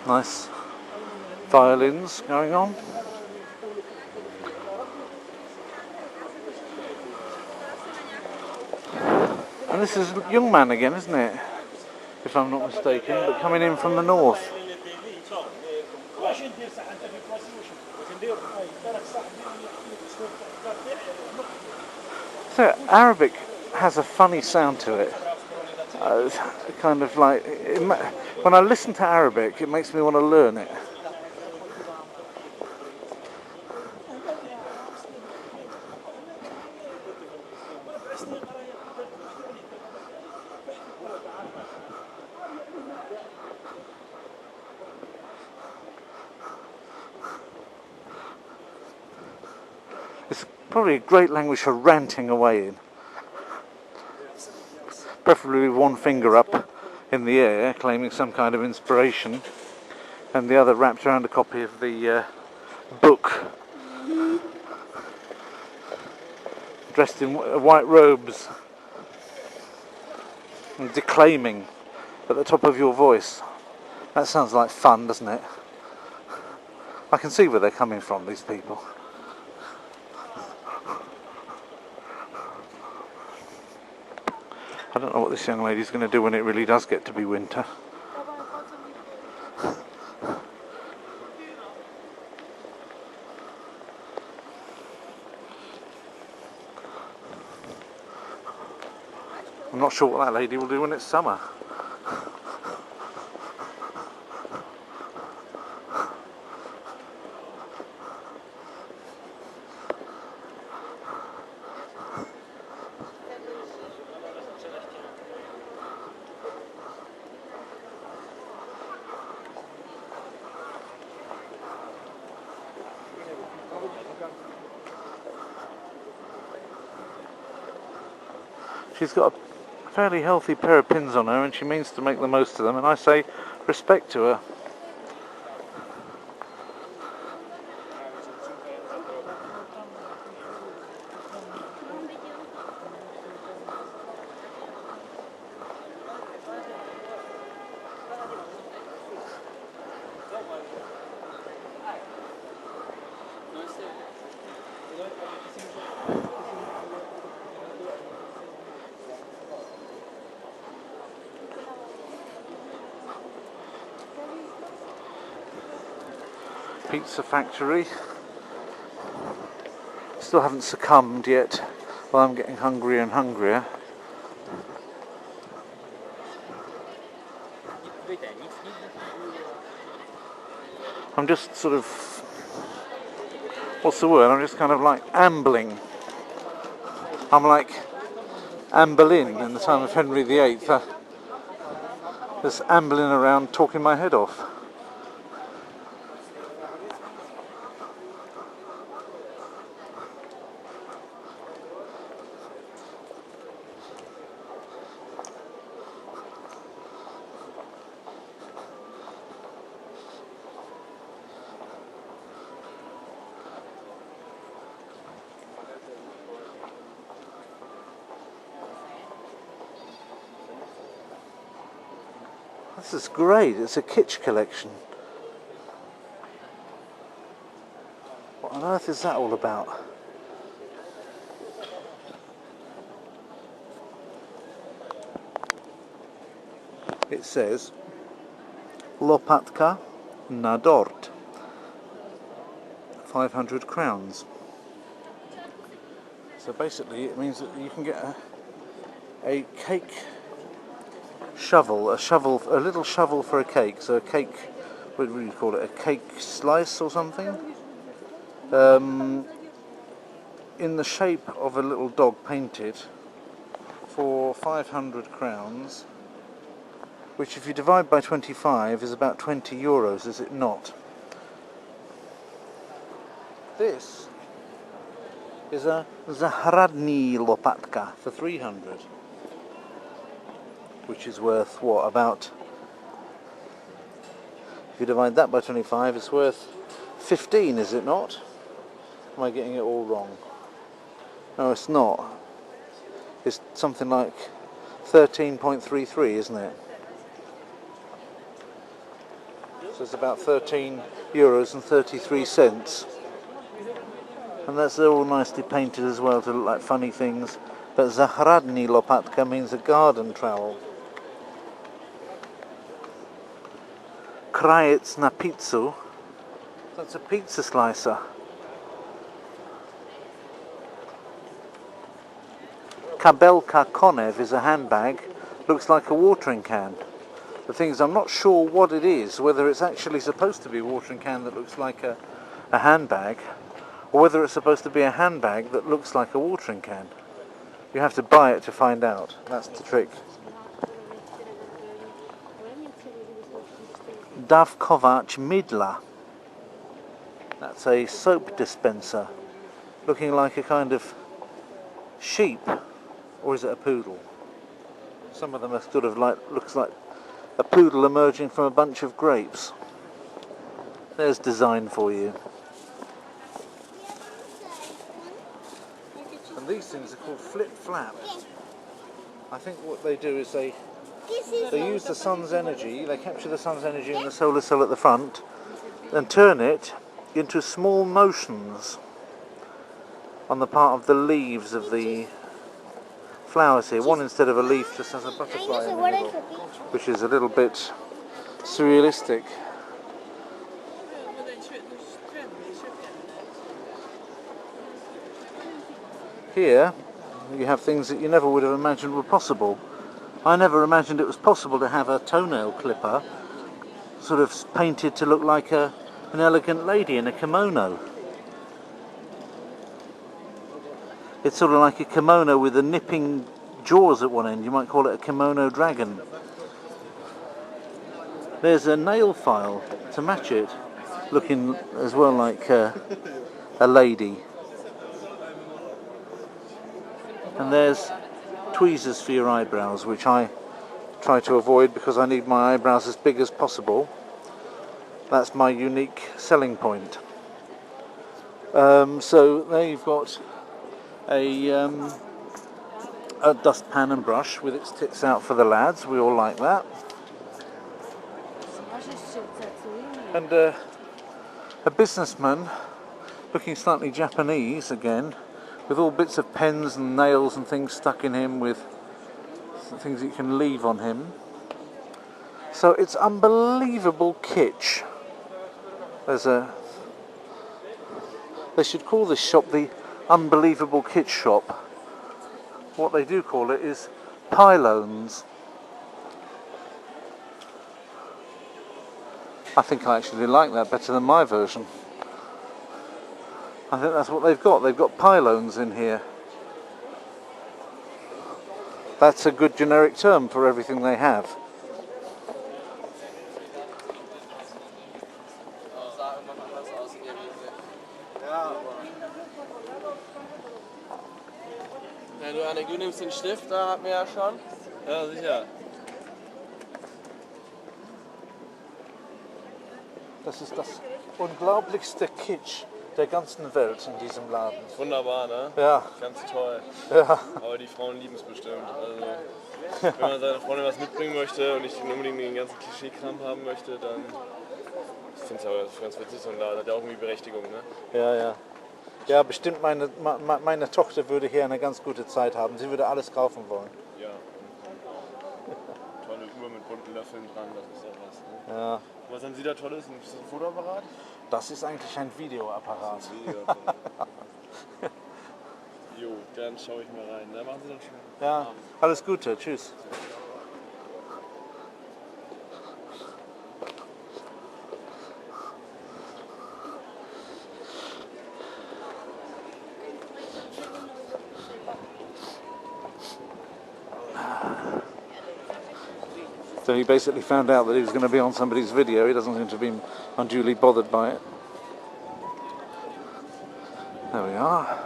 Nice violins going on. And this is Young Man again, isn't it? If I'm not mistaken, but coming in from the north. So Arabic has a funny sound to it. Kind of like, when I listen to Arabic, it makes me want to learn it. It's probably a great language for ranting away in. Preferably with one finger up in the air, claiming some kind of inspiration, and the other wrapped around a copy of the book, dressed in white robes, and declaiming at the top of your voice. That sounds like fun, doesn't it? I can see where they're coming from, these people. I don't know what this young lady's going to do when it really does get to be winter. I'm not sure what that lady will do when it's summer. She's got a fairly healthy pair of pins on her and she means to make the most of them, and I say respect to her. Pizza factory. Still haven't succumbed yet, while I'm getting hungrier and hungrier. I'm just sort of, what's the word? I'm just kind of like ambling. I'm like Anne Boleyn in the time of Henry VIII. Just ambling around talking my head off. This is great, it's a kitsch collection. What on earth is that all about? It says Lopatka na dort, 500 crowns. So basically it means that you can get a cake shovel, a little shovel for a cake. So a cake, what do you call it, a cake slice or something? In the shape of a little dog painted for 500 crowns, which if you divide by 25 is about 20 euros, is it not? This is a Zahradny Lopatka for 300. Which is worth what, about, if you divide that by 25, it's worth 15, is it not? Am I getting it all wrong? No, it's not. It's something like 13.33, isn't it? So it's about 13 euros and 33 cents. And they're all nicely painted as well to look like funny things. But Zahradny Lopatka means a garden trowel. Krajec na pizzu, that's a pizza slicer. Kabelka Konev is a handbag, looks like a watering can. The thing is, I'm not sure what it is, whether it's actually supposed to be a watering can that looks like a handbag, or whether it's supposed to be a handbag that looks like a watering can. You have to buy it to find out, that's the trick. Dawkovac Midla. That's a soap dispenser, looking like a kind of sheep, or is it a poodle? Some of them are sort of like, looks like a poodle emerging from a bunch of grapes. There's design for you. And these things are called flip flap. I think what they do is they use the sun's energy, they capture the sun's energy in the solar cell at the front and turn it into small motions on the part of the leaves of the flowers here. One instead of a leaf just has a butterfly in the middle, which is a little bit surrealistic. Here you have things that you never would have imagined were possible. I never imagined it was possible to have a toenail clipper sort of painted to look like an elegant lady in a kimono. It's sort of like a kimono with the nipping jaws at one end. You might call it a kimono dragon. There's a nail file to match it, looking as well like a lady. And there's tweezers for your eyebrows, which I try to avoid because I need my eyebrows as big as possible. That's my unique selling point. So there you've got a dustpan and brush with its tits out for the lads. We all like that. And a businessman looking slightly Japanese again, with all bits of pens and nails and things stuck in him, with things you can leave on him. So it's unbelievable kitsch. They should call this shop the Unbelievable Kitsch Shop. What they do call it is pylons. I think I actually like that better than my version. I think that's what they've got. They've got pylons in here. That's a good generic term for everything they have. Ja, du nimmst den Stift, da hatten wir ja schon. Ja, sicher. Das ist das unglaublichste Kitsch der ganzen Welt in diesem Laden. Wunderbar, ne? Ja. Ganz toll. Ja. Aber die Frauen lieben es bestimmt. Also, wenn man seiner Freundin was mitbringen möchte und nicht unbedingt den ganzen Klischee-Kram haben möchte, dann... Ich finde es aber ganz witzig, so ein Laden hat ja auch irgendwie Berechtigung, ne? Ja, ja. Ja, bestimmt meine Tochter würde hier eine ganz gute Zeit haben. Sie würde alles kaufen wollen. Ja. Tolle Uhr mit bunten Löffeln dran, das ist auch was, ne? Ja. Was haben Sie da Tolles? Ist das ein Fotoapparat? Das ist eigentlich ein Videoapparat. Jo, dann schaue ich mal rein. Da machen Sie dann schon. Ja, alles Gute. Tschüss. So he basically found out that he was going to be on somebody's video. He doesn't seem to be unduly bothered by it. There we are.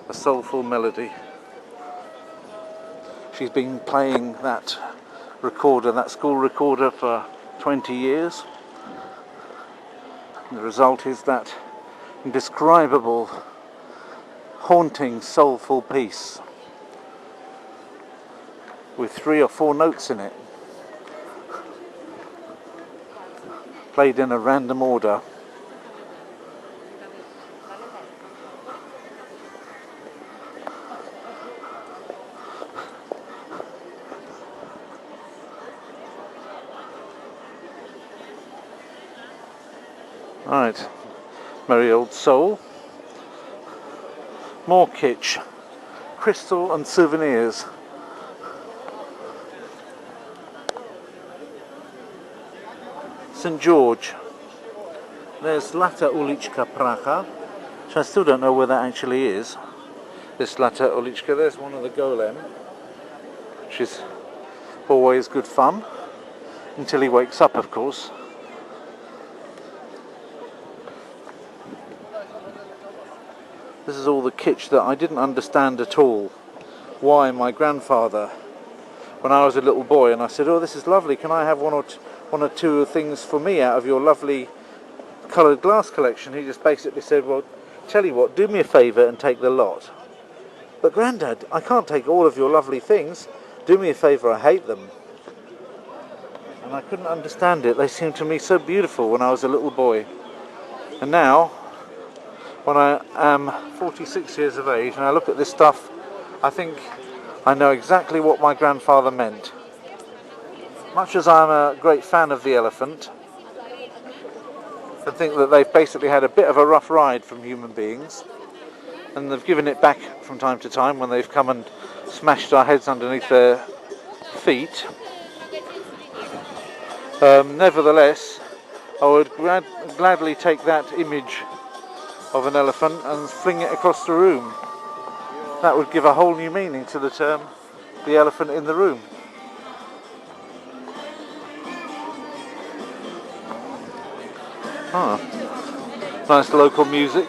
A soulful melody. She's been playing that recorder, that school recorder, for 20 years. And the result is that indescribable, haunting, soulful piece with 3 or 4 notes in it, played in a random order. Right, merry old soul. More kitsch, crystal and souvenirs. St George. There's Lata Uliczka Praha, which I still don't know where that actually is. This Lata Uliczka, there's one of the golem, which is always good fun, until he wakes up, of course. This is all the kitsch that I didn't understand at all. Why my grandfather, when I was a little boy, and I said, "Oh, this is lovely, can I have one or two things for me out of your lovely coloured glass collection?" He just basically said, "Well, tell you what, do me a favour and take the lot." "But Grandad, I can't take all of your lovely things. Do me a favour, I hate them." And I couldn't understand it. They seemed to me so beautiful when I was a little boy. And now, when I am 46 years of age and I look at this stuff, I think I know exactly what my grandfather meant. Much as I'm a great fan of the elephant, I think that they've basically had a bit of a rough ride from human beings, and they've given it back from time to time when they've come and smashed our heads underneath their feet. Nevertheless, I would gladly take that image of an elephant and fling it across the room. That would give a whole new meaning to the term, the elephant in the room. Ah, nice local music.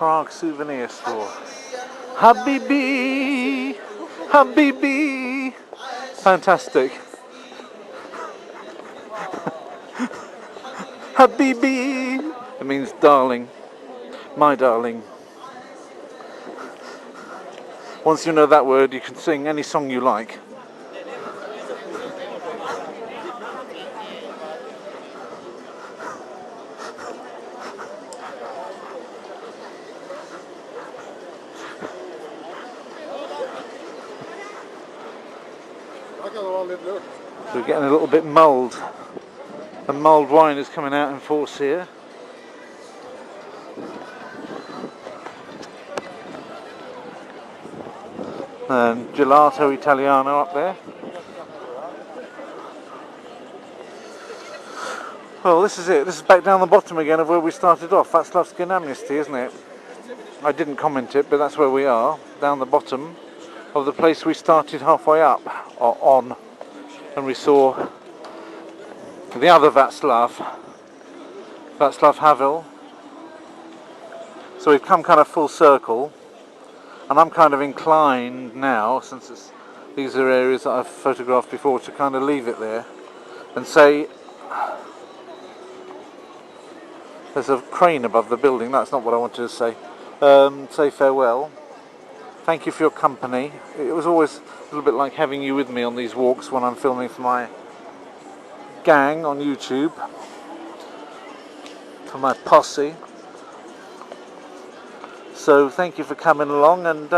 Prague souvenir store. Habibi! Habibi! Fantastic. Habibi! It means darling. My darling. Once you know that word, you can sing any song you like. So we're getting a little bit mulled. The mulled wine is coming out in force here. And gelato Italiano up there. Well, this is it. This is back down the bottom again of where we started off. Václav's Amnesty, isn't it? I didn't comment it, but that's where we are, down the bottom of the place we started halfway up, or on, and we saw the other Václav Havel. So we've come kind of full circle, and I'm kind of inclined now, since these are areas that I've photographed before, to kind of leave it there and say, there's a crane above the building, that's not what I wanted to say. Say farewell. Thank you for your company. It was always a little bit like having you with me on these walks when I'm filming for my gang on YouTube, for my posse. So thank you for coming along, and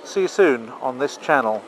see you soon on this channel.